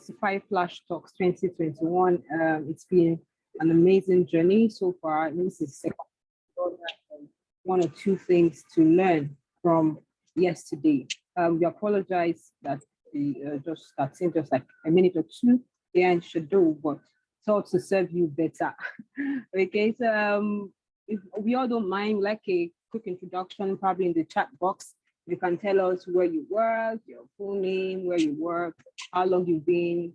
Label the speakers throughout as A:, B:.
A: Testify Flash Talks 2021. It's been an amazing journey so far. This is second one or two things to learn from yesterday. We apologize that we just starting just like a minute or two behind schedule, but thought to serve you better. Okay, so if we all don't mind, like a quick introduction, probably in the chat box. You can tell us where you work, your full name, where you work, how long you've been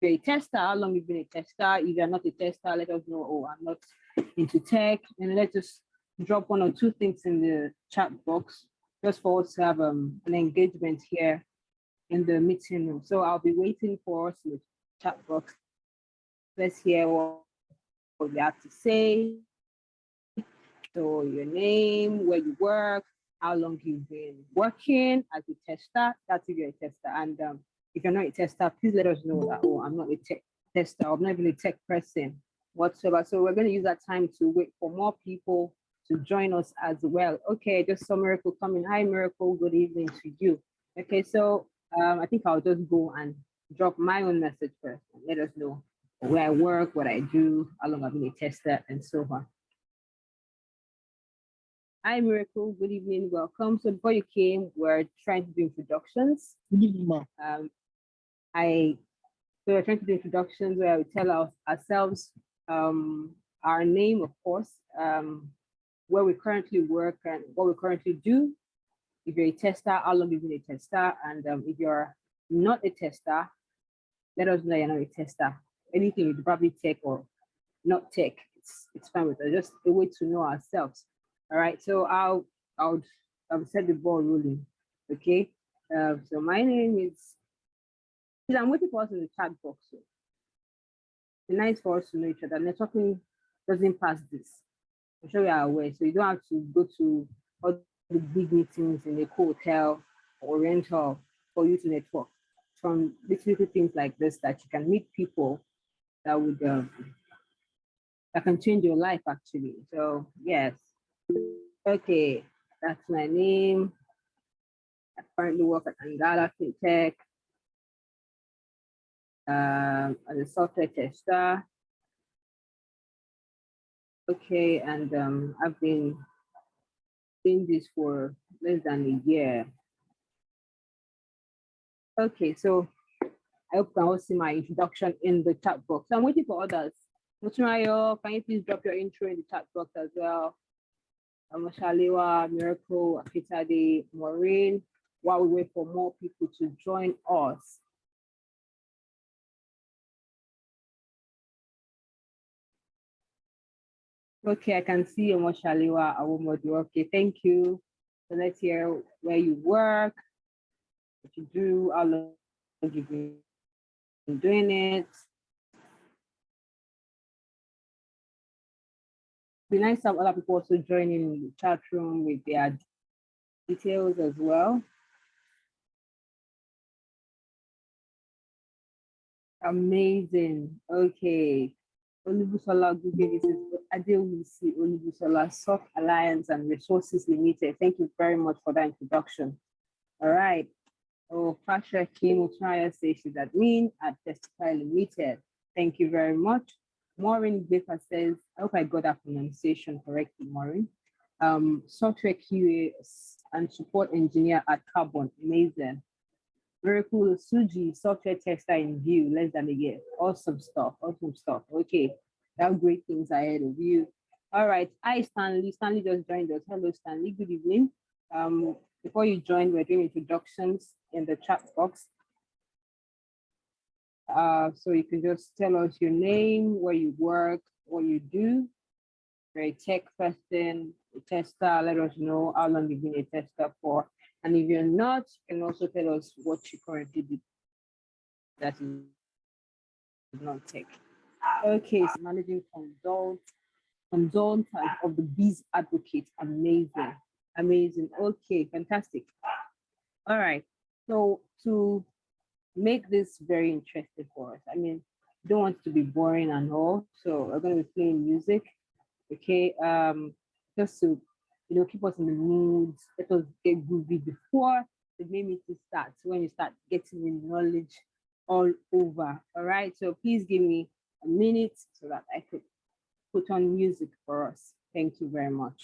A: a tester, how long you've been a tester. If you're not a tester, let us know, oh, I'm not into tech. And let's just drop one or two things in the chat box just for us to have an engagement here in the meeting room. So I'll be waiting for us in the chat box. Let's hear what you have to say. So your name, where you work, how long you've been working as a tester. That's if you're a tester. And if you're not a tester, please let us know that, oh, I'm not a tech tester, I'm not even a tech person whatsoever. So we're going to use that time to wait for more people to join us as well. Okay, just saw Miracle coming. Hi, Miracle. Good evening to you. Okay, so I think I'll just go and drop my own message first and let us know where I work, what I do, how long I've been a tester, and so on. Hi, Miracle. Good evening. Welcome. So before you came, we're trying to do introductions.
B: Good evening, ma'am.
A: So we're trying to do introductions where we tell ourselves our name, of course, where we currently work and what we currently do. If you're a tester, how long you've been a tester, and if you're not a tester, let us know you're not a tester. Anything you probably tech or not tech, it's fine with us. Just a way to know ourselves. All right, so I'll set the ball rolling. Okay, so my name is. I'm waiting for us in the chat box. So it's nice for us to know each other. Networking doesn't pass this. I'm sure you are aware. So you don't have to go to all the big meetings in a hotel or rental for you to network. From little things like this that you can meet people that would that can change your life actually. So yes. Okay, that's my name. I currently work at Angala FinTech as a software tester. Okay, and I've been doing this for less than a year. Okay, so I hope you can all see my introduction in the chat box. So I'm waiting for others. Mutumayo, can you please drop your intro in the chat box as well? Shaliwa, Miracle, Akitade, Maureen, while we wait for more people to join us. Okay, I can see Shaliwa, Awomodu. Okay, thank you. So let's hear where you work, what you do, how long you've been doing it. It'd be nice to have other people also joining in the chat room with their details as well. Amazing. Okay. Olubusola Google, this is Adewusi Olubusola, Soft Alliance and Resources Limited. Thank you very much for that introduction. All right. Oh, Pasha Kim Utraya says she's admin at Testify Limited. Thank you very much. Maureen Baker says, I hope I got that pronunciation correctly, Maureen. Software QA and support engineer at Carbon. Amazing. Very cool. Suji, software tester in Vue, less than a year. Awesome stuff. Awesome stuff. Okay. There are great things ahead of you. All right. Hi, Stanley. Stanley just joined us. Hello, Stanley. Good evening. Before you join, we're doing introductions in the chat box. So you can just tell us your name, where you work, what you do. If you're a tech person, a tester, let us know how long you've been a tester for. And if you're not, you can also tell us what you currently do that is not tech. Okay, so managing consultant of the Bees Advocate. Amazing, amazing. Okay, fantastic. All right, so to make this very interesting for us, I mean, don't want it to be boring and all, so we're going to be playing music. Okay, just to keep us in the mood, let us get groovy before the main meeting starts. When you start getting the knowledge all over. All right, so please give me a minute so that I could put on music for us. Thank you very much.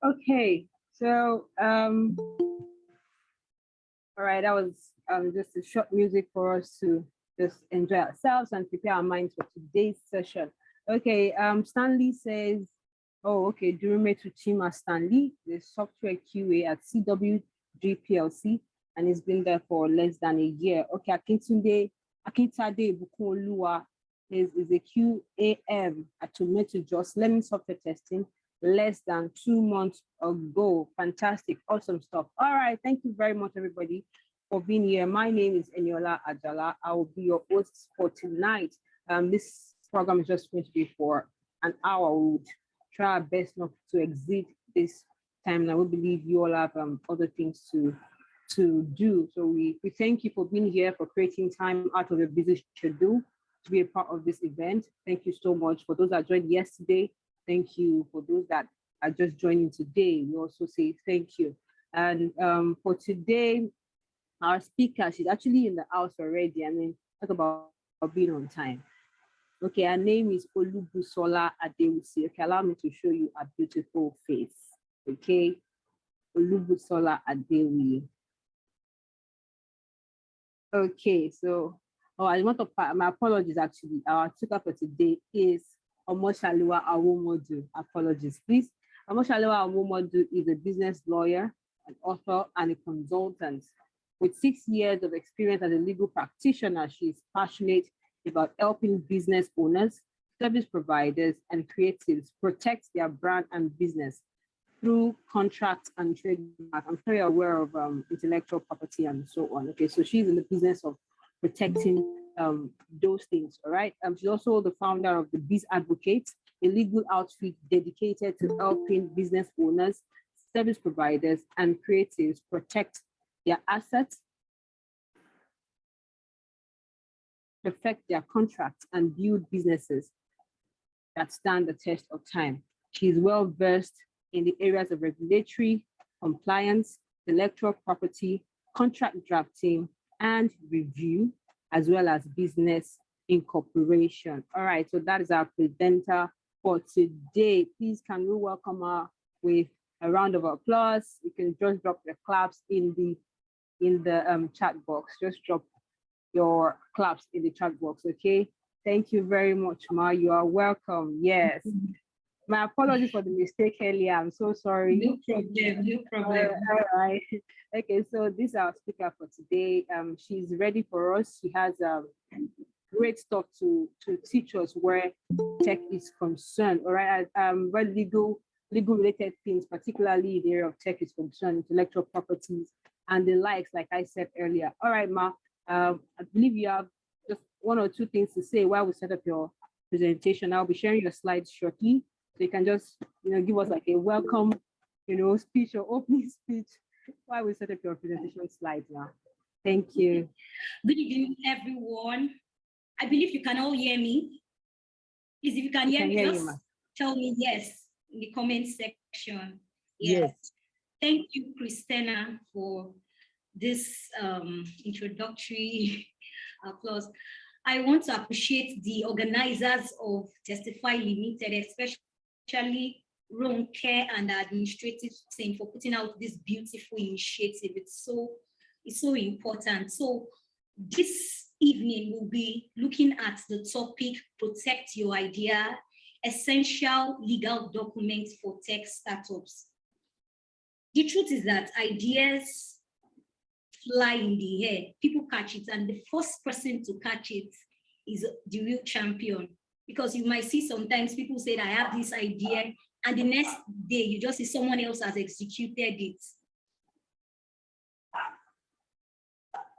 A: Okay, so all right, that was just a short music for us to just enjoy ourselves and prepare our minds for today's session. Okay, Stanley says, oh, okay, Durume to Chima Stanley, the software QA at CWG PLC, and it's been there for less than a year. Okay, Akintade Bukunoluwa is a QAM at Tomato Just Lemon Software Testing less than 2 months ago. Fantastic, awesome stuff. All right, thank you very much, everybody, for being here. My name is Eniola Ajala. I will be your host for tonight. This program is just going to be for an hour. We would try our best not to exceed this time, and I will believe you all have other things to do. So we thank you for being here, for creating time out of your busy schedule to be a part of this event. Thank you so much. For those that joined yesterday, thank you. For those that are just joining today, we also say thank you. And for today, our speaker, she's actually in the house already. I mean, talk about being on time. Okay, her name is Olubusola Adewusi. Okay, allow me to show you a beautiful face. Okay, Olubusola Adewi. Okay, so I want to, my apologies actually. Our speaker for today is Omoshaliwa Awomodu. Apologies, please. Omoshaliwa Awomodu is a business lawyer, an author, and a consultant. With 6 years of experience as a legal practitioner, she is passionate about helping business owners, service providers, and creatives protect their brand and business through contracts and trademark. I'm sure you're aware of intellectual property and so on. Okay, so she's in the business of protecting those things, all right? She's also the founder of the Biz Advocate, a legal outfit dedicated to helping business owners, service providers, and creatives protect their assets, perfect their contracts, and build businesses that stand the test of time. She's well versed in the areas of regulatory, compliance, intellectual property, contract drafting, and review, as well as business incorporation. All right, so that is our presenter for today. Please, can we welcome her with a round of applause? You can just drop your claps in the chat box. Just drop your claps in the chat box, okay? Thank you very much, Ma. You are welcome. Yes. My apologies for the mistake earlier. I'm so sorry.
B: No problem, no problem.
A: All right. Okay, so this is our speaker for today. She's ready for us. She has great stuff to teach us where tech is concerned. All right, I'm very legal legal related things, particularly the area of tech is concerned, intellectual properties and the likes, like I said earlier. All right, Ma, I believe you have just one or two things to say while we set up your presentation. I'll be sharing your slides shortly. So you can just, give us like a welcome, speech or opening speech while we set up your presentation slides now. Thank you.
C: Good evening, everyone. I believe you can all hear me. Please, if you can hear me, just tell me yes in the comment section. Yes. Thank you, Christina, for this introductory applause. I want to appreciate the organizers of Testify Limited, especially Ronke and the administrative team for putting out this beautiful initiative. It's so important. So this evening we'll be looking at the topic, protect your idea, essential legal documents for tech startups. The truth is that ideas fly in the air, people catch it, and the first person to catch it is the real champion. Because you might see sometimes people say, I have this idea, and the next day you just see someone else has executed it.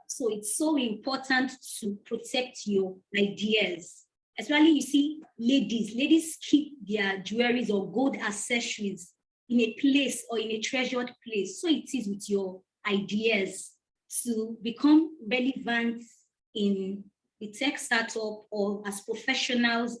C: So it's so important to protect your ideas. Especially you see ladies keep their jewelries or gold accessories in a place or in a treasured place. So it is with your ideas to become relevant in the tech startup or as professionals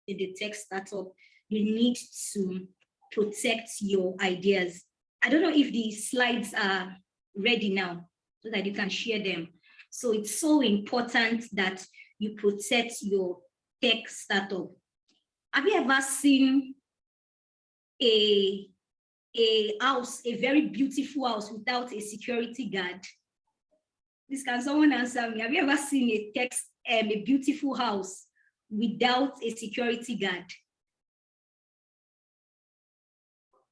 C: in the tech startup. You need to protect your ideas. I don't know if the slides are ready now so that you can share them. So it's so important that you protect your tech startup. Have you ever seen a house, a very beautiful house without a security guard? This, can someone answer me? Have you ever seen a beautiful house without a security guard?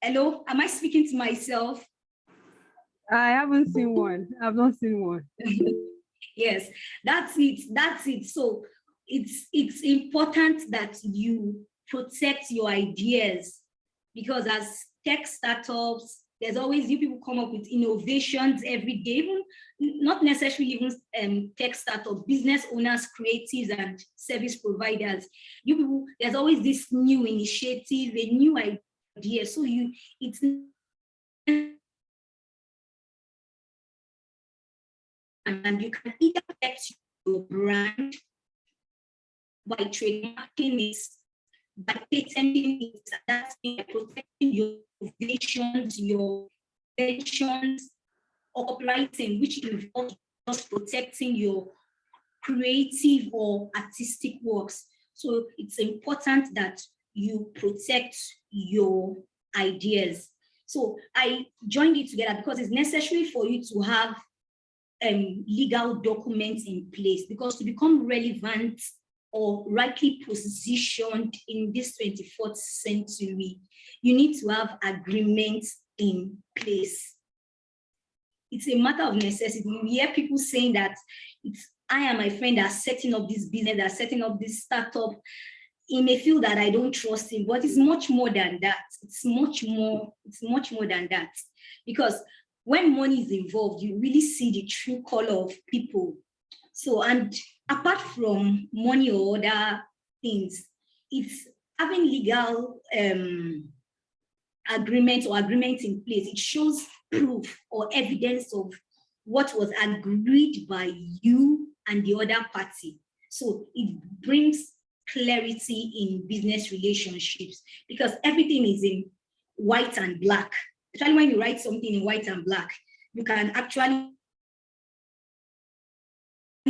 C: Hello, am I speaking to myself?
A: I haven't seen one. I've not seen one.
C: Yes, that's it. So it's important that you protect your ideas, because as tech startups, there's always you people come up with innovations every day, even not necessarily even tech startups, business owners, creatives, and service providers. You people, there's always this new initiative, a new idea. So it's and you can either protect your brand by trademarking it, by patenting it, that's protecting your innovations, your inventions, or copywriting, which involves just protecting your creative or artistic works. So it's important that you protect your ideas. So I joined it together because it's necessary for you to have legal documents in place, because to become relevant or rightly positioned in this 24th century, you need to have agreements in place. It's a matter of necessity. You hear people saying that I and my friend are setting up this business, are setting up this startup. He may feel that I don't trust him, but it's much more than that. It's much more than that. Because when money is involved, you really see the true color of people. So, and apart from money or other things, it's having legal agreements in place. It shows proof or evidence of what was agreed by you and the other party. So it brings clarity in business relationships, because everything is in white and black. Especially when you write something in white and black, you can actually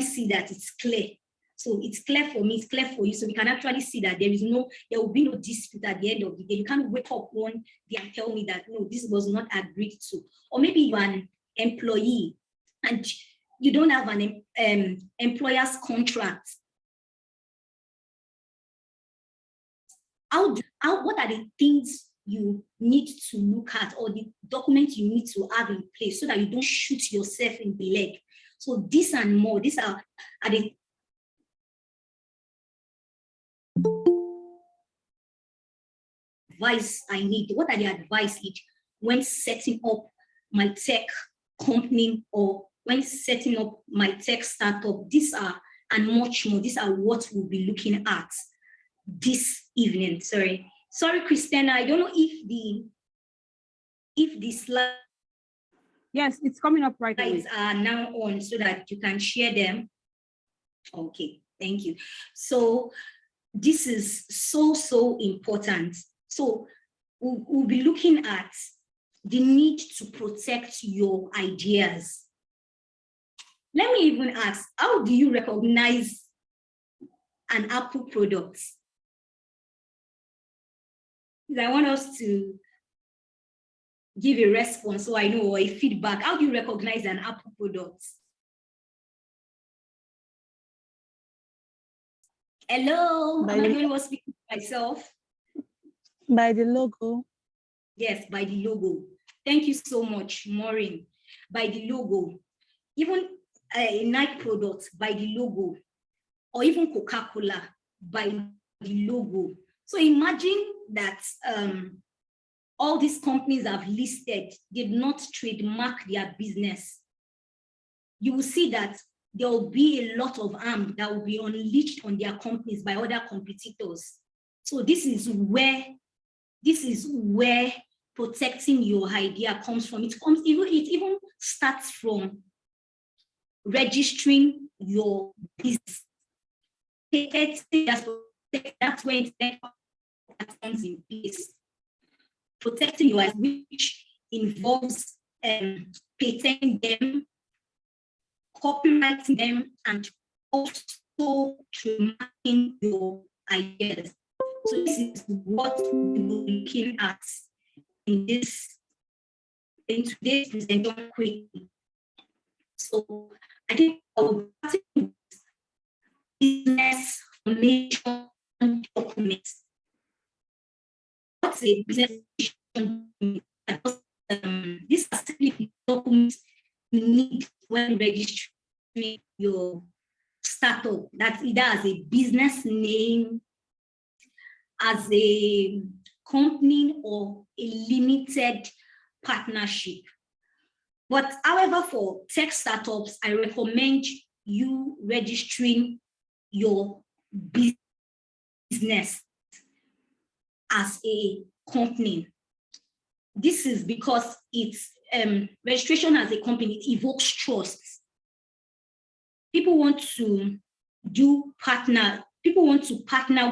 C: see that it's clear. So it's clear for me, it's clear for you. So we can actually see that there will be no dispute at the end of the day. You can't wake up one day and tell me that, no, this was not agreed to. Or maybe you're an employee and you don't have an employer's contract. What are the things you need to look at, or the documents you need to have in place, so that you don't shoot yourself in the leg? So this and more, these are the advice I need? What are the advice I need when setting up my tech company or when setting up my tech startup? These are, and much more, these are what we'll be looking at this evening. Sorry, Christina, I don't know if the slides
A: Yes, it's coming up right away.
C: are now on so that you can share them. Okay, thank you. So this is so important. So we'll be looking at the need to protect your ideas. Let me even ask, how do you recognize an Apple product? I want us to give a response so I know, or a feedback. How do you recognize an Apple product? Hello, am I the only one speaking to myself?
D: By the logo.
C: Yes, by the logo. Thank you so much, Maureen. By the logo. Even a Nike product, by the logo. Or even Coca-Cola, by the logo. So imagine that all these companies have listed, did not trademark their business. You will see that there will be a lot of harm that will be unleashed on their companies by other competitors. So this is where protecting your idea comes from. It even starts from registering your business. That's where it comes in place. Protecting your ideas, which involves patenting them, copyrighting them, and also trademarking your ideas. So this is what we're looking at in today's presentation quickly. So I think our business formation documents. What's a business document? These are simply documents you need when registering your startup. That's either as a business name, as a company, or a limited partnership. But however, for tech startups, I recommend you registering your business as a company. This is because it's registration as a company, it evokes trust. People want to partner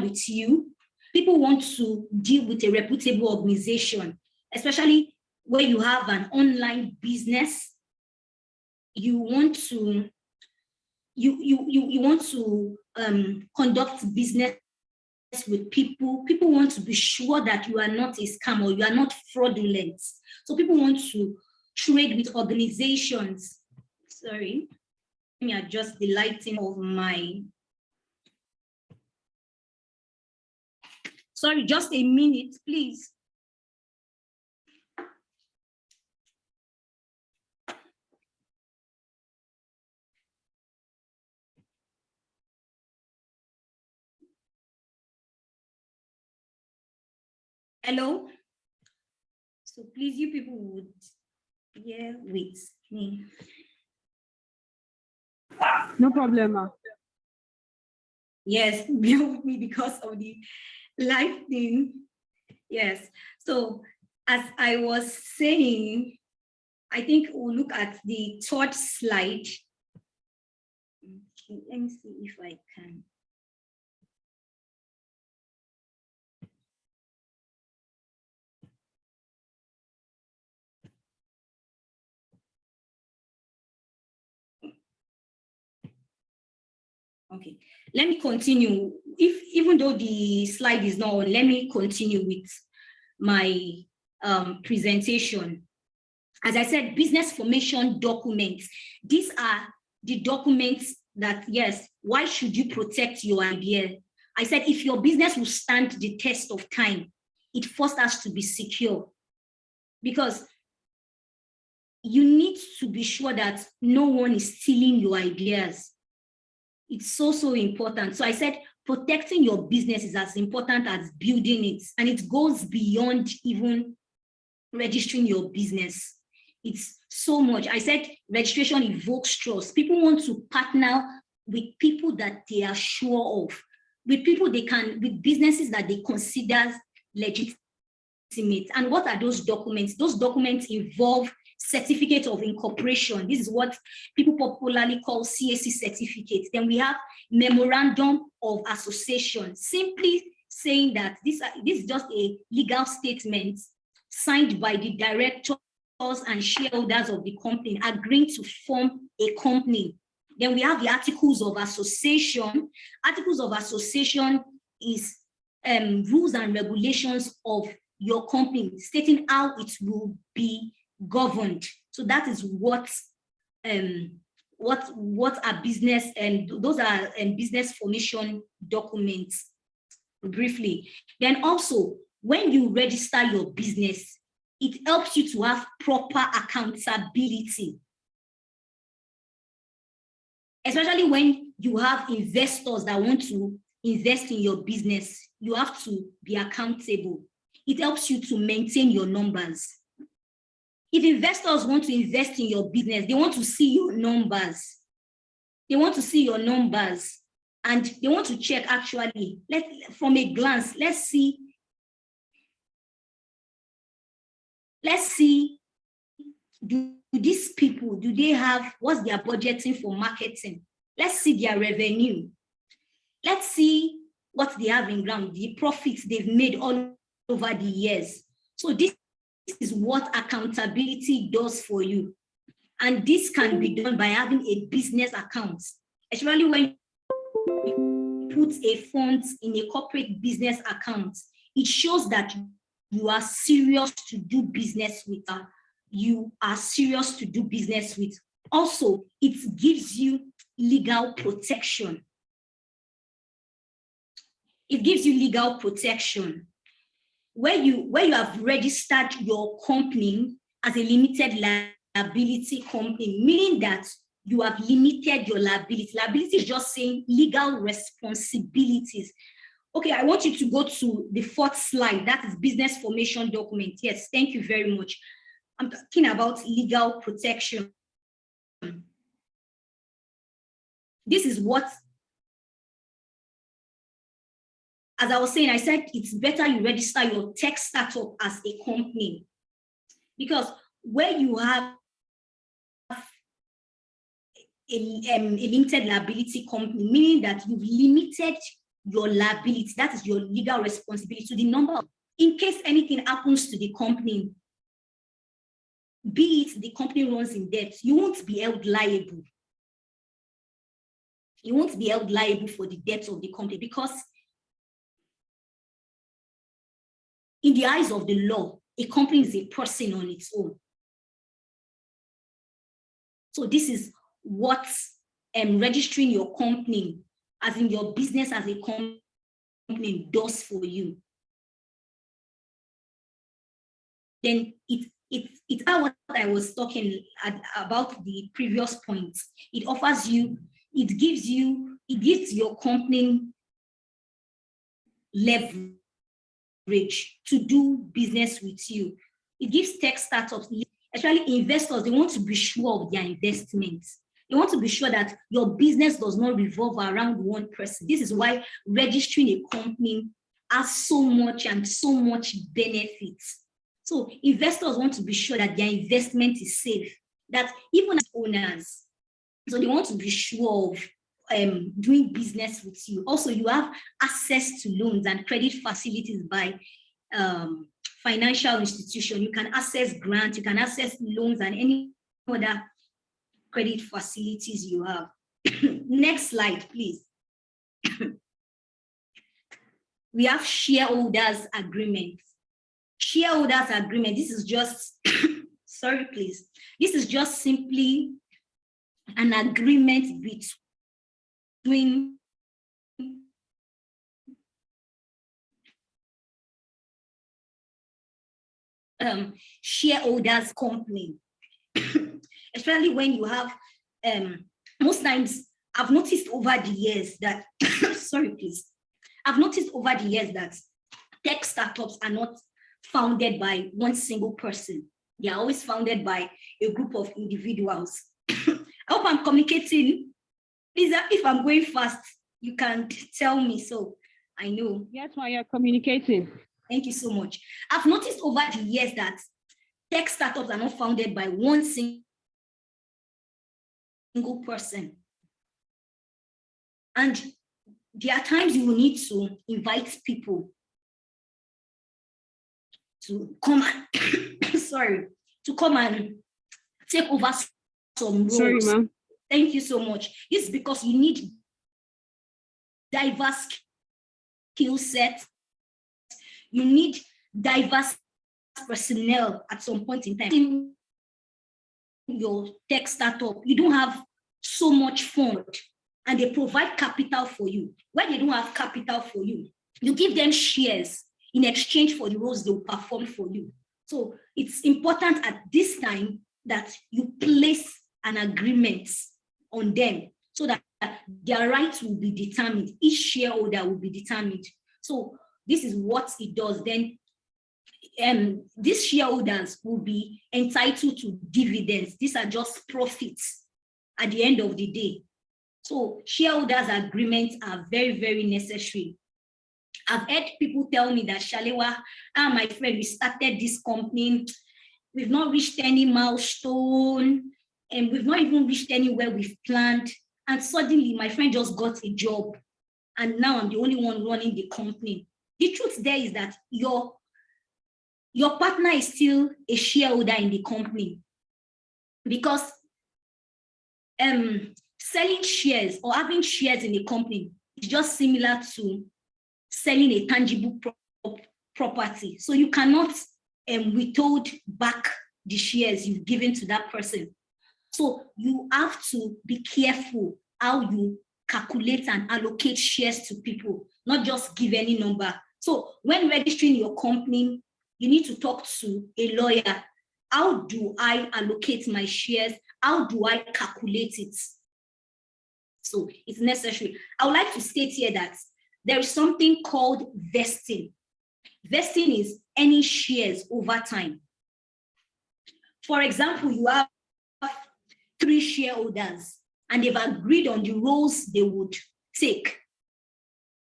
C: with you. People want to deal with a reputable organization, especially when you have an online business. You want to conduct business with people. People want to be sure that you are not a scam or you are not fraudulent. So people want to trade with organizations. Sorry, let me adjust the lighting of my. Sorry, just a minute, please. Hello? So please, you people would bear with me.
A: No problem, ma.
C: Yes, bear with me because of the live thing. Yes, so as I was saying, I think we'll look at the third slide. Okay, let me see if I can. Okay, let me continue. Even though the slide is not on, let me continue with my presentation. As I said, business formation documents. These are the documents that, yes, why should you protect your idea? I said, if your business will stand the test of time, it first has to be secure, because you need to be sure that no one is stealing your ideas. It's so important. So I said, protecting your business is as important as building it, and it goes beyond even registering your business. It's so much. I said registration evokes trust. People want to partner with people that they are sure of, with people with businesses that they consider legitimate. And what are those documents? Those documents involve certificate of incorporation. This is what people popularly call CAC certificates. Then we have memorandum of association, simply saying that this is just a legal statement signed by the directors and shareholders of the company agreeing to form a company. Then we have the articles of association. Articles of association is rules and regulations of your company, stating how it will be governed. So that is what are business, and those are business formation documents briefly. Then also, when you register your business, it helps you to have proper accountability, especially when you have investors that want to invest in your business. You have to be accountable. It helps you to maintain your numbers. If investors want to invest in your business, they want to see your numbers. They want to see your numbers, and they want to check actually, from a glance, let's see, do these people, do they have, what's their budgeting for marketing? Let's see their revenue. Let's see what they have in ground, the profits they've made all over the years. So this is what accountability does for you. And this can be done by having a business account, especially when you put a fund in a corporate business account. It shows that you are serious to do business with her. You are serious to do business with. Also, it gives you legal protection. It gives you legal protection. Where you have registered your company as a limited liability company, meaning that you have limited your liability. Liability is just saying legal responsibilities. Okay, I want you to go to the fourth slide. That is business formation document. Yes, thank you very much. I'm talking about legal protection. This is what, as I was saying, I said it's better you register your tech startup as a company, because where you have a limited liability company, meaning that you've limited your liability, that is your legal responsibility, to the number of, in case anything happens to the company, be it the company runs in debt, you won't be held liable. You won't be held liable for the debts of the company, because in the eyes of the law, a company is a person on its own. So this is what registering your company, as in your business as a company, does for you. Then it's what I was talking about the previous points. It offers you, it gives your company leverage to do business with you. It gives tech startups, especially investors, they want to be sure of their investments. They want to be sure that your business does not revolve around one person. This is why registering a company has so much benefits. So investors want to be sure that their investment is safe, that even as owners, so they want to be sure of doing business with you. Also, you have access to loans and credit facilities by financial institution. You can access grants, you can access loans and any other credit facilities you have. Next slide, please. We have shareholders agreement. Shareholders agreement, this is just, sorry, please. This is just simply an agreement between shareholders company. Especially when you have, most times I've noticed over the years that, sorry, please. I've noticed over the years that tech startups are not founded by one single person. They are always founded by a group of individuals. I hope I'm communicating. Please, if I'm going fast, you can tell me so I know.
A: Yes, while you're communicating.
C: Thank you so much. I've noticed over the years that tech startups are not founded by one single person. And there are times you will need to invite people to come and, sorry, to come and take over some roles.
A: Sorry, ma'am.
C: Thank you so much. It's because you need diverse skill sets. You need diverse personnel at some point in time. In your tech startup, you don't have so much fund and they provide capital for you. When they don't have capital for you, you give them shares in exchange for the roles they will perform for you. So it's important at this time that you place an agreement on them so that their rights will be determined. Each shareholder will be determined. So this is what it does. Then these shareholders will be entitled to dividends. These are just profits at the end of the day. So shareholders agreements are very, very necessary. I've heard people tell me that, Shalewa, my friend, we started this company. We've not reached any milestone and we've not even reached anywhere we've planned. And suddenly my friend just got a job and now I'm the only one running the company. The truth there is that your partner is still a shareholder in the company because selling shares or having shares in a company is just similar to selling a tangible property. So you cannot withhold back the shares you've given to that person. So you have to be careful how you calculate and allocate shares to people, not just give any number. So when registering your company, you need to talk to a lawyer. How do I allocate my shares? How do I calculate it? So it's necessary. I would like to state here that there is something called vesting. Vesting is any shares over time. For example, you have 3 shareholders and they've agreed on the roles they would take.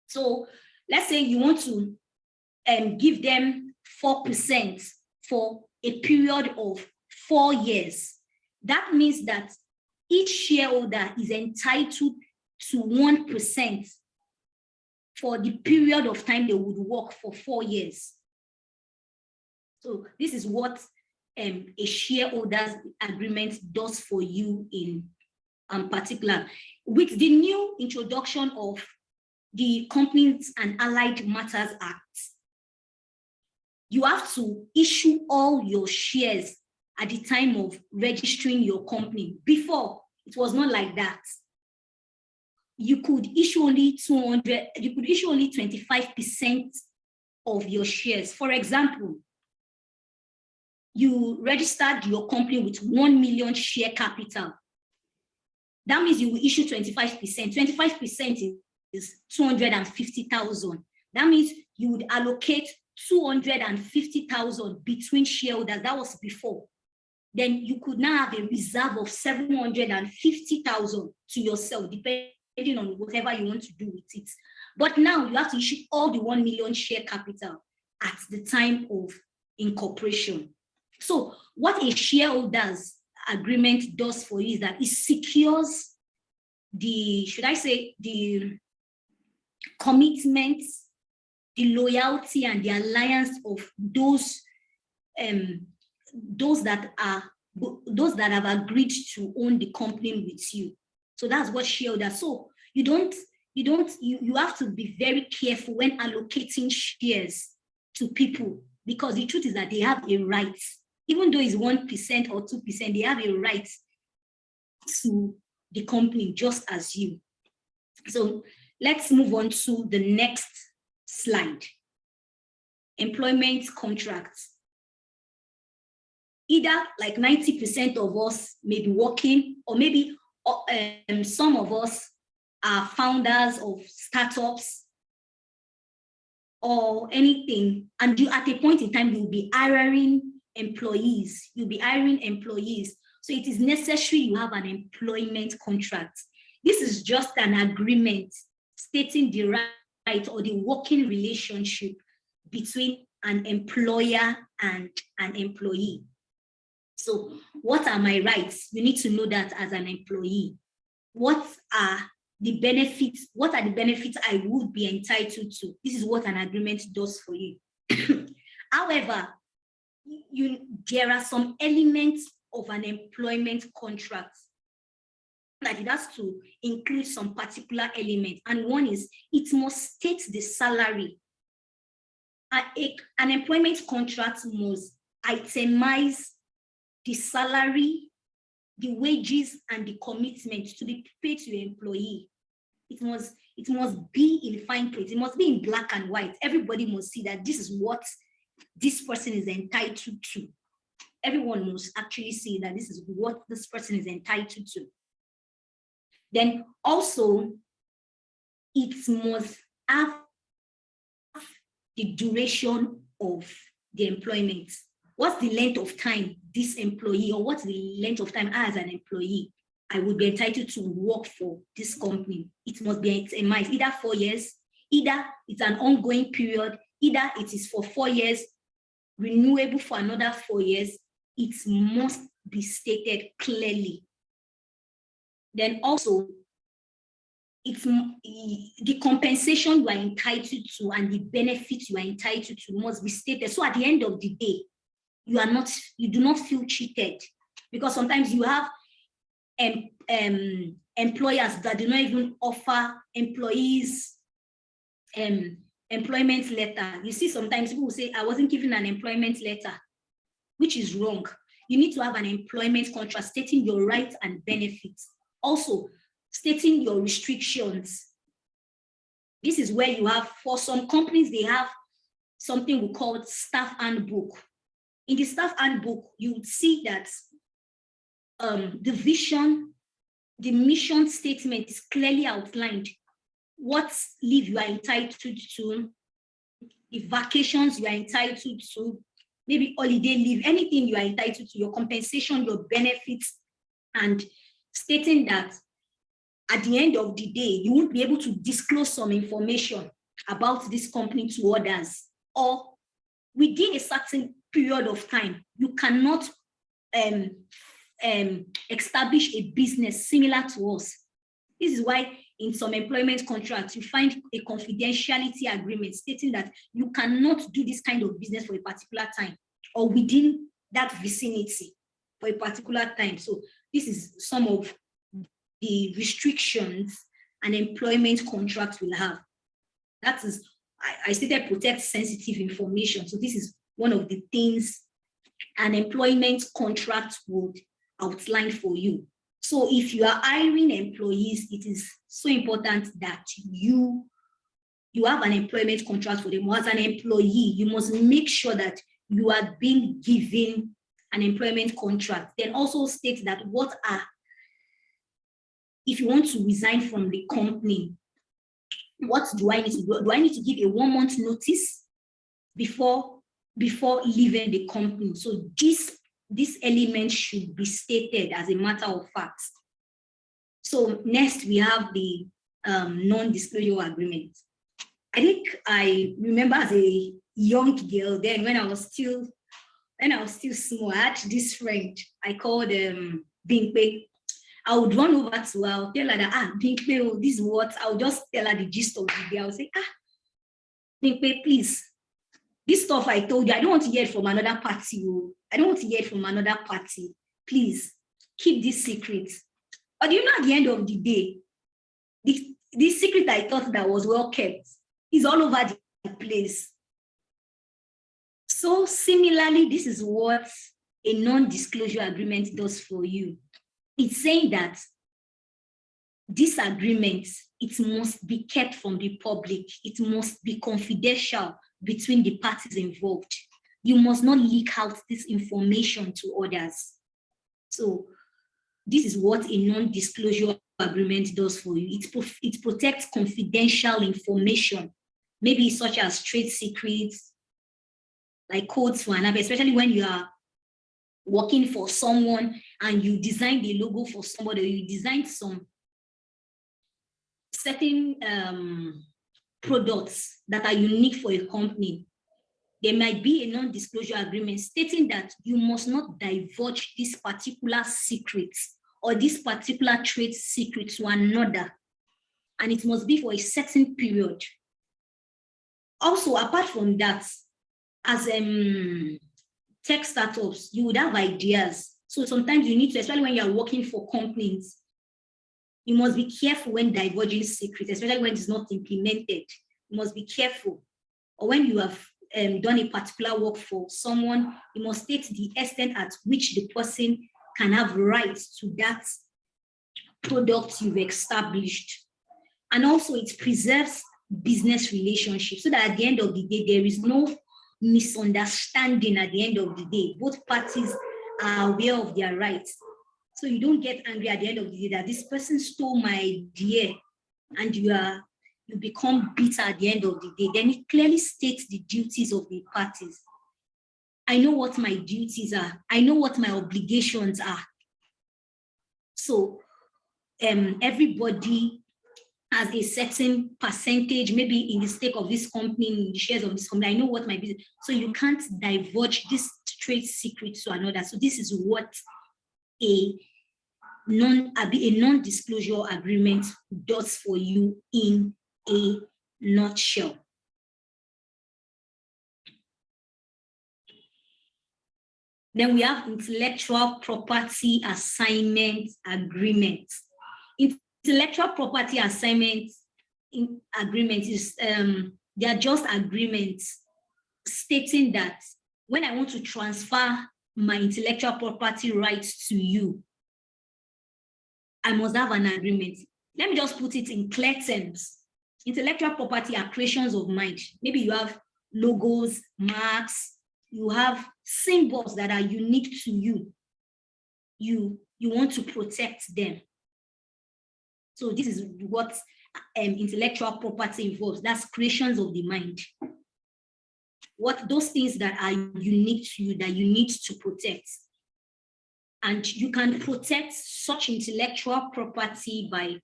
C: So let's say you want to give them 4% for a period of 4 years. That means that each shareholder is entitled to 1% for the period of time they would work for 4 years. So this is what a shareholders agreement does for you in particular. With the new introduction of the Companies and Allied Matters Act, you have to issue all your shares at the time of registering your company. Before, it was not like that. You could issue only 25% of your shares. For example, you registered your company with 1 million share capital. That means you will issue 25%. 25% is 250,000. That means you would allocate 250,000 between shareholders. That was before. Then you could now have a reserve of 750,000 to yourself, depending on whatever you want to do with it. But now you have to issue all the 1 million share capital at the time of incorporation. So what a shareholders agreement does for you is that it secures the, should I say, the commitments, the loyalty and the alliance of those that have agreed to own the company with you. So that's what shareholders. So you have to be very careful when allocating shares to people, because the truth is that they have a right, even though it's 1% or 2%, they have a right to the company just as you. So let's move on to the next slide. Employment contracts. Either like 90% of us may be working, or maybe some of us are founders of startups or anything, and you at a point in time, you'll be hiring employees. So it is necessary you have an employment contract. This is just an agreement stating the right or the working relationship between an employer and an employee. So what are my rights? You need to know that as an employee. What are the benefits? What are the benefits I would be entitled to? This is what an agreement does for you. However, there are some elements of an employment contract that it has to include some particular element. And one is, it must state the salary. An employment contract must itemize the salary, the wages, and the commitment to be paid to your employee. It must be in fine print. It must be in black and white. Everybody must see that this is what this person is entitled to. Everyone must actually see that this is what this person is entitled to. Then also, it must have the duration of the employment. What's the length of time this employee, or what's the length of time as an employee I would be entitled to work for this company? It must be itemized, either 4 years, either it's an ongoing period, either it is for 4 years, renewable for another 4 years. It must be stated clearly. Then also, it's the compensation you are entitled to and the benefits you are entitled to must be stated. So at the end of the day, you do not feel cheated, because sometimes you have employers that do not even offer employees employment letter. You see, sometimes people will say, I wasn't given an employment letter, which is wrong. You need to have an employment contract stating your rights and benefits. Also, stating your restrictions. This is where you have, for some companies, they have something we call staff handbook. In the staff handbook, you would see that the vision, the mission statement is clearly outlined. What leave you are entitled to, the vacations you are entitled to, maybe holiday leave, anything you are entitled to, your compensation, your benefits, and stating that at the end of the day, you won't be able to disclose some information about this company to others, or within a certain period of time, you cannot establish a business similar to us. This is why in some employment contracts, you find a confidentiality agreement stating that you cannot do this kind of business for a particular time or within that vicinity for a particular time. So this is some of the restrictions an employment contract will have. That is, I stated protect sensitive information. So this is one of the things an employment contract would outline for you. So if you are hiring employees, it is so important that you have an employment contract for them. As an employee, you must make sure that you are being given an employment contract. Then also state that if you want to resign from the company, what do I need to do? Do I need to give a 1 month notice before leaving the company? So this element should be stated as a matter of fact. So next we have the non-disclosure agreement. I think I remember as a young girl then, when I was still small, I had this friend I called Bingpe. I would run over to her, I'll tell her that, Bingpe, this is what, I'll just tell her the gist of the day. I'll say, Bingpe, please, this stuff I told you, I don't want to hear it from another party. I don't want to hear it from another party. Please, keep this secret. But you know, at the end of the day, this secret I thought that was well kept is all over the place. So similarly, this is what a non-disclosure agreement does for you. It's saying that this agreement, it must be kept from the public. It must be confidential between the parties involved. You must not leak out this information to others. So this is what a non-disclosure agreement does for you. It protects confidential information maybe such as trade secrets, like codes for another, especially when you are working for someone and you design the logo for somebody, or you design some certain products that are unique for a company. There might be a non-disclosure agreement stating that you must not divulge this particular secret or this particular trade secret to another, and it must be for a certain period. Also, apart from that, as tech startups, you would have ideas. So sometimes you need to, especially when you're working for companies, you must be careful when divulging secrets, especially when it's not implemented. You must be careful. Or when you have done a particular work for someone, you must state the extent at which the person can have rights to that product you've established. And also it preserves business relationships so that at the end of the day, there is no misunderstanding at the end of the day. Both parties are aware of their rights. So you don't get angry at the end of the day that this person stole my idea and you become bitter at the end of the day. Then it clearly states the duties of the parties. I know what my duties are. I know what my obligations are. So everybody has a certain percentage, maybe in the stake of this company, in the shares of this company. I know what my business. So you can't divulge this trade secret to another. So this is what a non-disclosure agreement does for you in a nutshell. Then we have intellectual property assignment agreements. Intellectual property assignment agreement is they are just agreements stating that when I want to transfer my intellectual property rights to you, I must have an agreement. Let me just put it in clear terms. Intellectual property are creations of mind. Maybe you have logos, marks, you have symbols that are unique to you. You want to protect them. So this is what intellectual property involves. That's creations of the mind. What those things that are unique to you that you need to protect. And you can protect such intellectual property by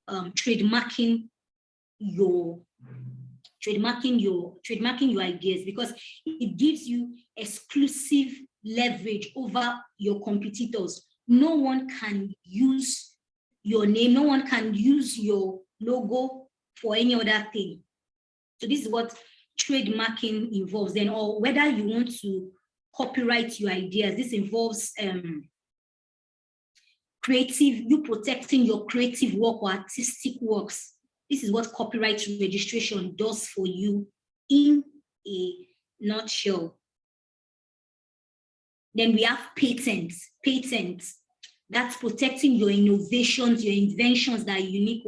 C: trademarking your ideas, because it gives you exclusive leverage over your competitors. No one can use your name, no one can use your logo for any other thing. So this is what trademarking involves then, or whether you want to copyright your ideas. This involves you protecting your creative work or artistic works. This is what copyright registration does for you in a nutshell. Then we have patents. Patents, that's protecting your innovations, your inventions that are unique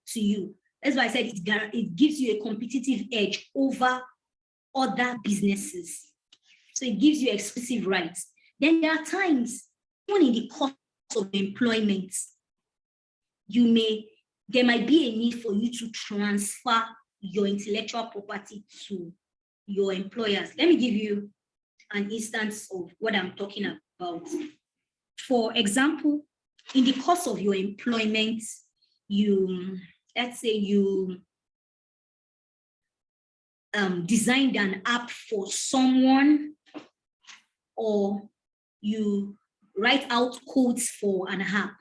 C: to you. That's why I said it gives you a competitive edge over other businesses. So it gives you exclusive rights. Then there are times, even in the course of employment, there might be a need for you to transfer your intellectual property to your employers. Let me give you an instance of what I'm talking about. For example, in the course of your employment, let's say you designed an app for someone, or you write out codes for an app.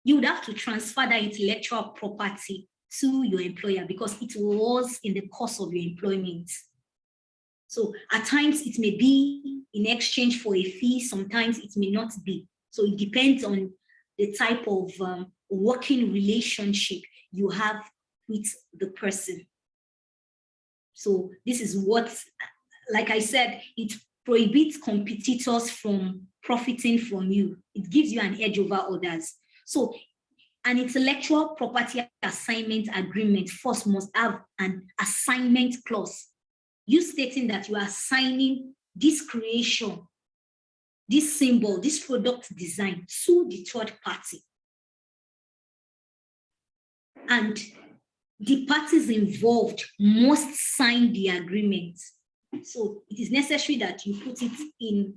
C: You would have to transfer that intellectual property to your employer because it was in the course of your employment. So at times it may be in exchange for a fee, sometimes it may not be. So it depends on the type of working relationship you have with the person. So this is what, like I said, it prohibits competitors from profiting from you. It gives you an edge over others. So an intellectual property assignment agreement first must have an assignment clause. You stating that you are assigning this creation, this symbol, this product design to the third party. And the parties involved must sign the agreement. So it is necessary that you put it in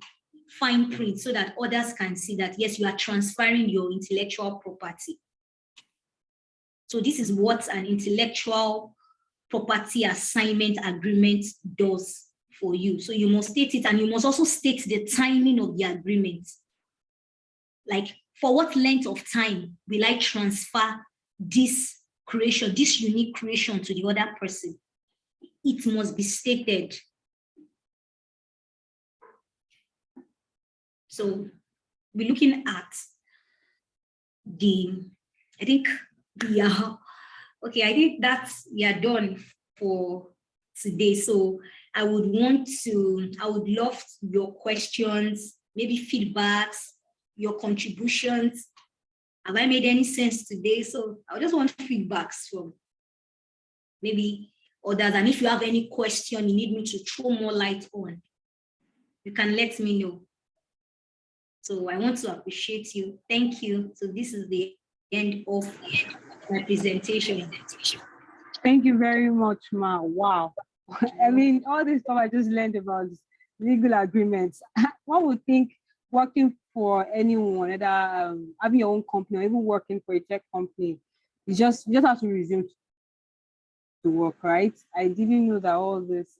C: fine print so that others can see that, yes, you are transferring your intellectual property. So this is what an intellectual property assignment agreement does for you. So you must state it, and you must also state the timing of the agreement. Like, for what length of time will I transfer this creation, this unique creation, to the other person? It must be stated. So we're looking at I think we are, okay, I think that's, we are done for today. So I would love your questions, maybe feedbacks, your contributions. Have I made any sense today? So I just want feedbacks from maybe others. And if you have any question you need me to throw more light on, you can let me know. So I want to appreciate you. Thank you. So this is the end of my presentation.
A: Thank you very much, Ma. Wow. I mean, all this stuff I just learned about legal agreements. One would think working for anyone, either having your own company or even working for a tech company, you just have to resume to work, right? I didn't know that all this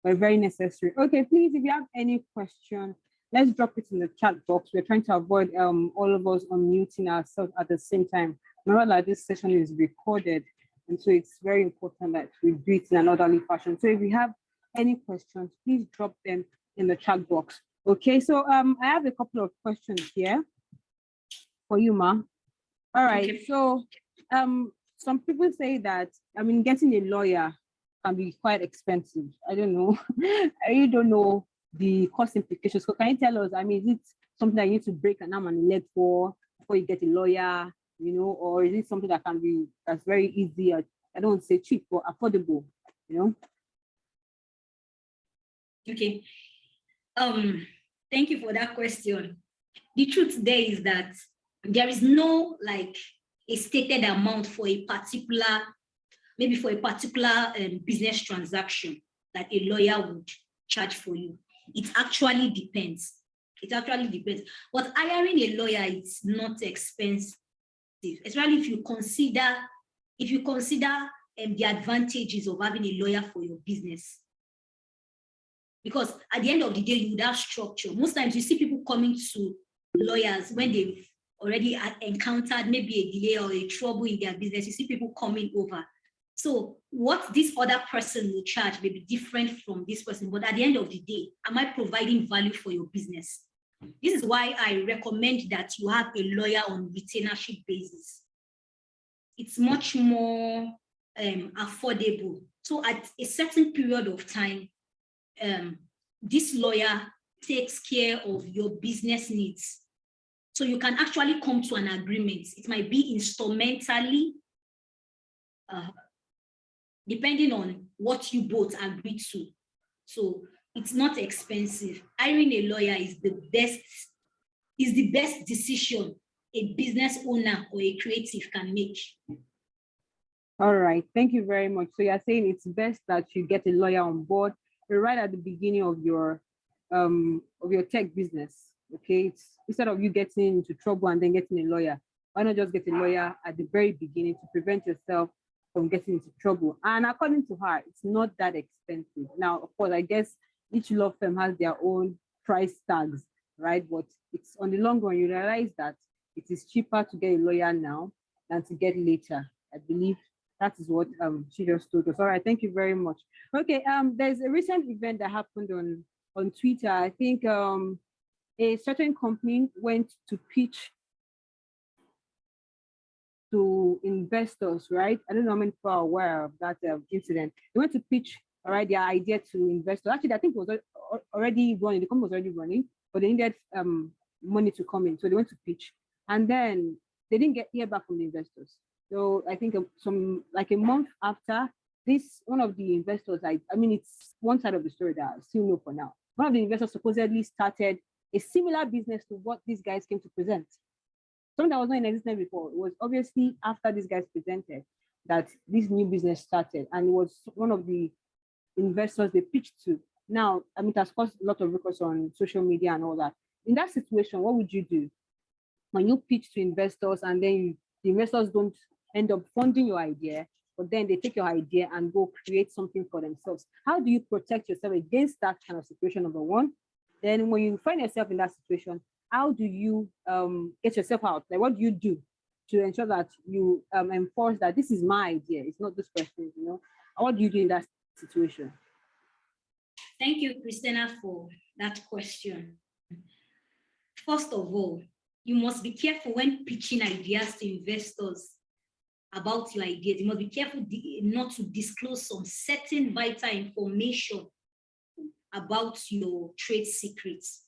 A: were very necessary. Okay, please, if you have any question, let's drop it in the chat box. We're trying to avoid all of us unmuting ourselves at the same time. Remember that this session is recorded, and so it's very important that we do it in an orderly fashion. So if you have any questions, please drop them in the chat box. Okay, so I have a couple of questions here for you, Ma. All right, okay. So some people say that, I mean, getting a lawyer can be quite expensive. I don't know. I really don't know the cost implications. So can you tell us, I mean, is it something that you need to break an arm and a leg for before you get a lawyer, you know, or is it something that can be, that's very easy, I don't want to say cheap, but affordable, you know?
C: Okay. Thank you for that question. The truth there is that there is no like a stated amount for a particular, maybe for a particular business transaction that a lawyer would charge for you. It actually depends. It actually depends. But hiring a lawyer is not expensive, especially if you consider the advantages of having a lawyer for your business. Because at the end of the day, you would have structure. Most times you see people coming to lawyers when they've already encountered maybe a delay or a trouble in their business. You see people coming over. So what this other person will charge may be different from this person, but at the end of the day, am I providing value for your business? This is why I recommend that you have a lawyer on retainership basis. It's much more affordable. So at a certain period of time, this lawyer takes care of your business needs. So you can actually come to an agreement. It might be instrumentally, depending on what you both agree to. So it's not expensive. Hiring a lawyer is the best decision a business owner or a creative can make.
A: All right, thank you very much. So you're saying it's best that you get a lawyer on board right at the beginning of your tech business. Okay, it's instead of you getting into trouble and then getting a lawyer, why not just get a lawyer at the very beginning to prevent yourself from getting into trouble? And according to her, it's not that expensive. Now, of course, I guess each law firm has their own price tags, right? But it's on the long run, you realize that it is cheaper to get a lawyer now than to get later. I believe that is what she just told us. All right, thank you very much. Okay, there's a recent event that happened on Twitter. I think a certain company went to pitch to investors, right? I don't know how many people are aware of that incident. They went to pitch, all right, their idea to investors. Actually, I think it was already running. The company was already running, but they needed money to come in, so they went to pitch, and then they didn't hear back from the investors. So I think like a month after this, one of the investors, I mean, it's one side of the story that I still know for now. One of the investors supposedly started a similar business to what these guys came to present. Something that was not in existence before. It was obviously after these guys presented. that this new business started, and it was one of the investors they pitched to. Now, I mean, it has caused a lot of records on social media and all that. In that situation, what would you do when you pitch to investors and then the investors don't end up funding your idea, but then they take your idea and go create something for themselves? How do you protect yourself against that kind of situation, number one? Then when you find yourself in that situation, how do you get yourself out? Like, what do you do to ensure that you enforce that this is my idea, it's not this person's, you know? What do you do in that situation?
C: Thank you, Christina, for that question. First of all, you must be careful when pitching ideas to investors about your ideas. You must be careful not to disclose some certain vital information about your trade secrets.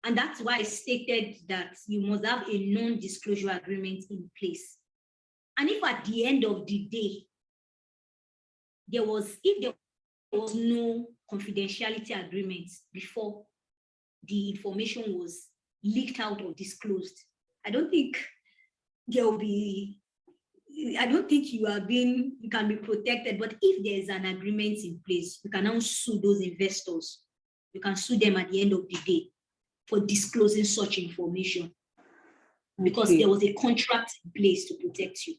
C: And that's why I stated that you must have a non-disclosure agreement in place. And if at the end of the day, there was no confidentiality agreement before the information was leaked out or disclosed, I don't think you can be protected. But if there is an agreement in place, you can now sue those investors. You can sue them at the end of the day for disclosing such information, because there was a contract in place to protect you.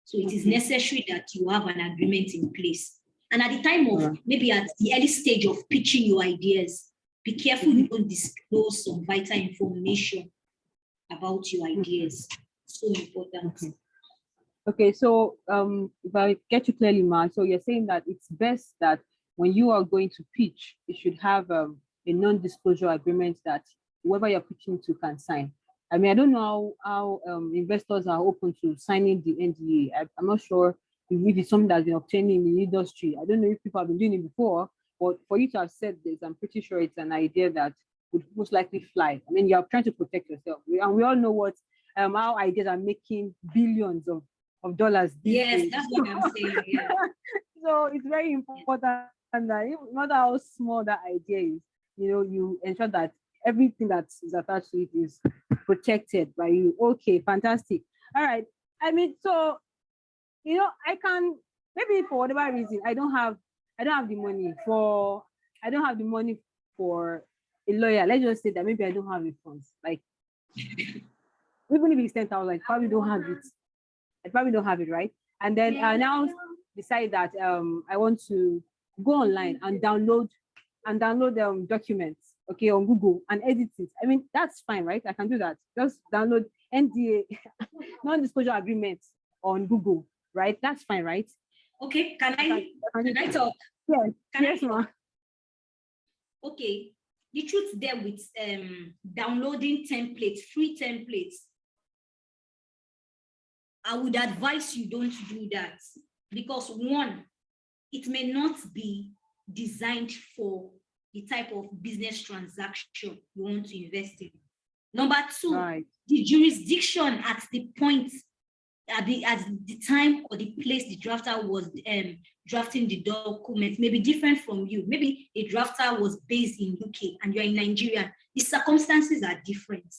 C: So it is necessary that you have an agreement in place. And at the time of, maybe at the early stage of pitching your ideas, be careful you don't disclose some vital information about your ideas. So important.
A: Okay, so if I get you clearly, Ma, so you're saying that it's best that when you are going to pitch, you should have a non-disclosure agreement that whoever you're pitching to can sign. I mean, I don't know how investors are open to signing the NDA. I'm not sure if it's something that's been obtained in the industry. I don't know if people have been doing it before, but for you to have said this, I'm pretty sure it's an idea that would most likely fly. I mean, you're trying to protect yourself. And we all know what how ideas are making billions of dollars.
C: Yes, that's what I'm saying. Yeah.
A: So it's very important that no matter how small that idea is, you know, you ensure that everything that is attached to it is protected by you. Okay, fantastic. All right. I mean, so you know, I can maybe for whatever reason I don't have the money for a lawyer. Let's just say that maybe I don't have the funds. Like even if it's 10,000, I probably don't have it. I probably don't have it, right? And then I now decide that I want to go online and download documents, okay, on Google and edit it. I mean, that's fine, right? I can do that. Just download NDA, non-disclosure agreement on Google, right? That's fine, right?
C: Okay, can I talk?
A: Yes,
C: Yes,
A: ma'am.
C: Okay, the truth there with downloading templates, free templates, I would advise you don't do that, because one, it may not be designed for the type of business transaction you want to invest in. Number two, right, the jurisdiction at the point, at the time or the place the drafter was drafting the document may be different from you. Maybe a drafter was based in UK and you're in Nigeria. The circumstances are different.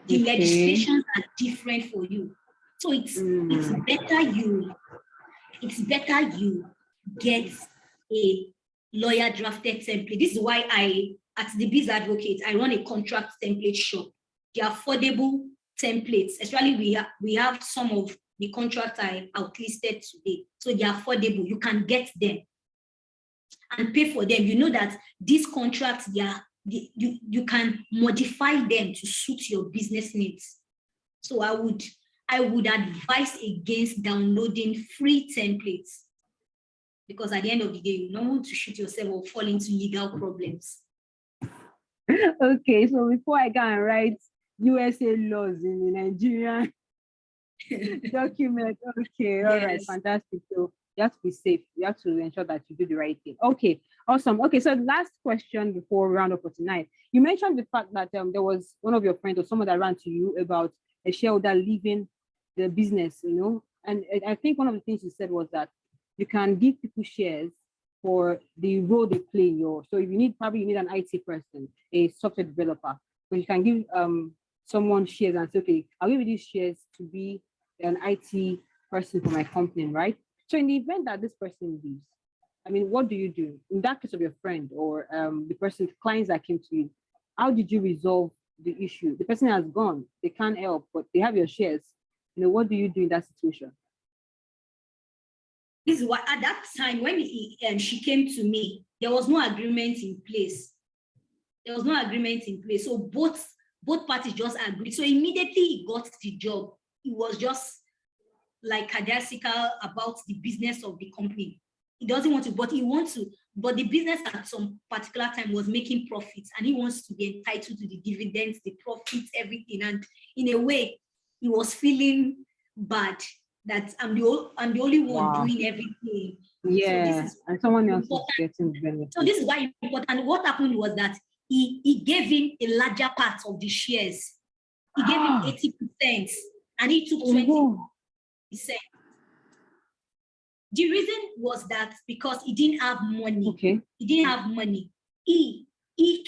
C: The legislations are different for you. So it's better you get a lawyer drafted template. This is why at the Biz Advocate, I run a contract template shop. The affordable templates, especially we have some of the contracts I outlisted today. So they're affordable. You can get them and pay for them. You know that these contracts, you can modify them to suit your business needs. So I would advise against downloading free templates, because at the end of the day, you don't want to shoot yourself or fall into legal problems.
A: Okay, so before I go and write USA laws in the Nigerian document, okay, all right, fantastic. So you have to be safe. You have to ensure that you do the right thing. Okay, awesome. Okay, so last question before round up for tonight. You mentioned the fact that there was one of your friends or someone that ran to you about a shareholder leaving the business, you know, and I think one of the things you said was that you can give people shares for the role they play in your. So if you need an IT person, a software developer, so you can give someone shares and say, okay, I'll give you these shares to be an IT person for my company, right? So in the event that this person leaves, I mean, what do you do? In that case of your friend or the clients that came to you, how did you resolve the issue? The person has gone, they can't help, but they have your shares. What do you do in that situation?
C: This is what at that time when she came to me, there was no agreement in place. There was no agreement in place. So both parties just agreed. So immediately he got the job. He was just like cadassical about the business of the company. He doesn't want to, but he wants to. But the business at some particular time was making profits, and he wants to be entitled to the dividends, the profits, everything. And in a way, he was feeling bad that I'm the only one doing everything.
A: Yeah,
C: so
A: and someone else is getting benefit.
C: So this is why important. And what happened was that he gave him a larger part of the shares. He gave him 80%, and he took 20%. The reason was that because he didn't have money.
A: Okay.
C: He didn't have money. He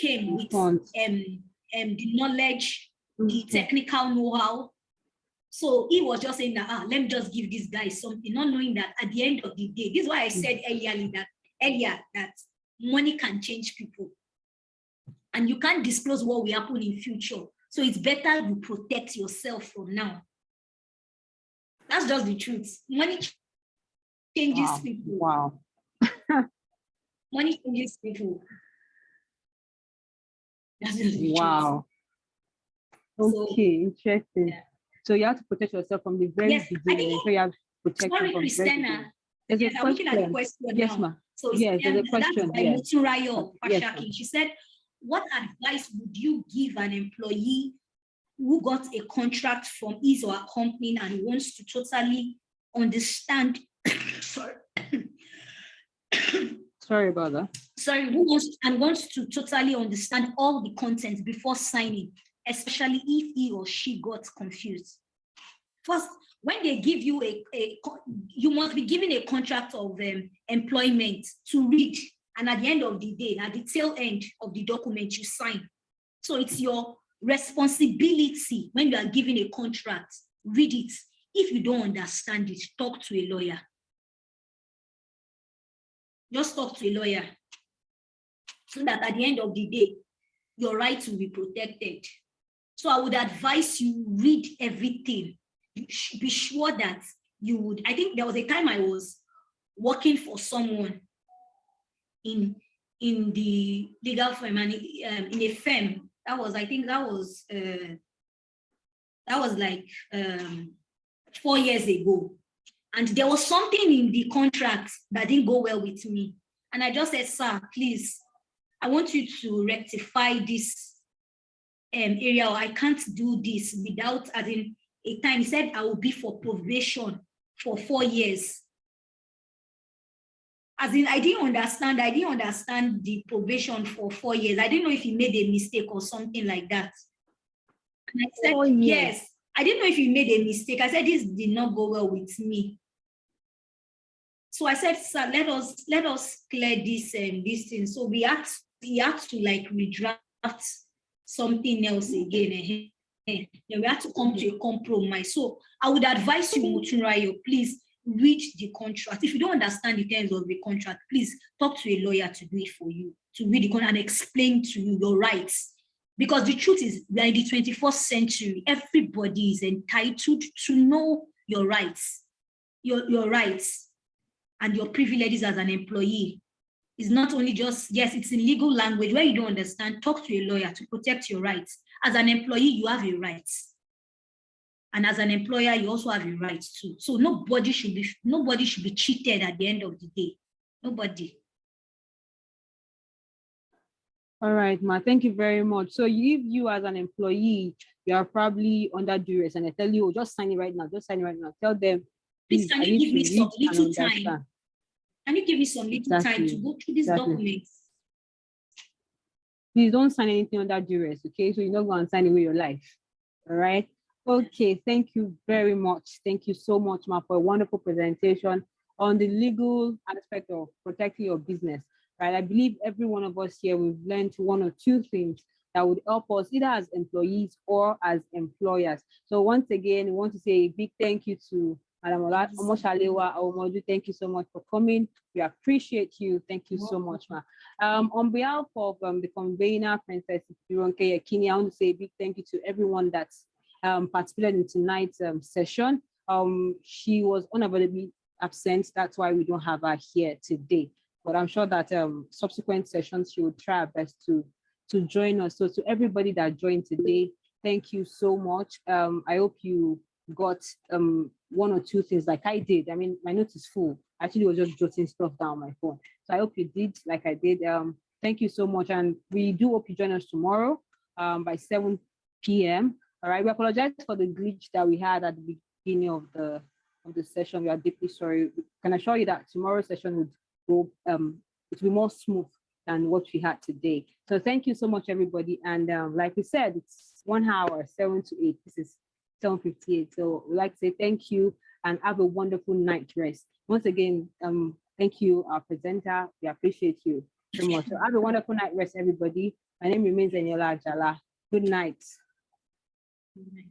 C: came with the knowledge, the technical know-how. So he was just saying that, let me just give this guy something, not knowing that at the end of the day, this is why I said earlier that money can change people. And you can't disclose what will happen in future. So it's better you protect yourself from now. That's just the truth. Money changes people.
A: Wow.
C: Money changes people. That's just the
A: wow.
C: Truth.
A: Okay, interesting. Yeah. So you have to protect yourself from the very beginning. So you have to protect yourself from
C: Christina.
A: There's a question.
C: Looking at the question
A: yes,
C: now.
A: Ma.
C: So
A: yes, there's a question.
C: That's by Muturayo
A: yes.
C: Pashaki. She said, what advice would you give an employee who got a contract from his or her company and wants to totally understand?
A: Sorry about that.
C: Who wants to totally understand all the content before signing, especially if he or she got confused. First, when they give you you must be given a contract of employment to read, and at the end of the day, at the tail end of the document, you sign. So it's your responsibility when you are given a contract. Read it. If you don't understand it, talk to a lawyer. Just talk to a lawyer, so that at the end of the day, your rights will be protected. So I would advise you read everything. Be sure that you would. I think there was a time I was working for someone in the legal firm and in a firm. That was like 4 years ago. And there was something in the contract that didn't go well with me. And I just said, sir, please, I want you to rectify this area, or I can't do this without adding a time. He said, I will be for probation for 4 years. As in, I didn't understand the probation for 4 years. I didn't know if he made a mistake or something like that. And I said, yes. I didn't know if he made a mistake. I said, this did not go well with me. So I said, sir, let us clear this thing. So he had to like redraft something else again. Then we had to come to a compromise. So I would advise you, Muturayo, please read the contract. If you don't understand the terms of the contract, please talk to a lawyer to do it for you, to read the contract and explain to you your rights. Because the truth is, we are in the 21st century. Everybody is entitled to know your rights, your rights and your privileges as an employee. It's not only just, yes, it's in legal language. Where you don't understand, talk to a lawyer to protect your rights. As an employee, you have your rights. And as an employer, you also have your rights too. So nobody should be cheated at the end of the day. Nobody.
A: All right, Ma, thank you very much. So if you as an employee, you are probably under duress and I tell you, oh, just sign it right now, tell them,
C: please, can you give me some little time? Can you give me some little time to go through these documents?
A: Please don't sign anything under duress, okay? So you're not going to sign away your life, all right? Okay, thank you very much. Thank you so much, Ma, for a wonderful presentation on the legal aspect of protecting your business, right? I believe every one of us here, we've learned one or two things that would help us either as employees or as employers. So once again, we want to say a big thank you to Madam Omoshalewa Omoju, thank you so much for coming. We appreciate you. Thank you so much, ma. On behalf of the convener, Princess Ironke Yekini, I want to say a big thank you to everyone that's participated in tonight's session. She was unavoidably absent. That's why we don't have her here today. But I'm sure that subsequent sessions she will try her best to join us. So to everybody that joined today, thank you so much. I hope you got one or two things like I did. I mean, my note is full. I actually was just jotting stuff down on my phone. So I hope you did like I did. Thank you so much. And we do hope you join us tomorrow by 7 p.m. All right. We apologize for the glitch that we had at the beginning of the session. We are deeply sorry. We can assure you that tomorrow's session would go it will be more smooth than what we had today. So thank you so much, everybody. And like we said, it's 1 hour, 7 to 8. This is 7:58. So we'd like to say thank you and have a wonderful night rest. Once again, thank you, our presenter. We appreciate you so much. So have a wonderful night rest, everybody. My name remains Eniola Ajala. Good night.
C: Good night.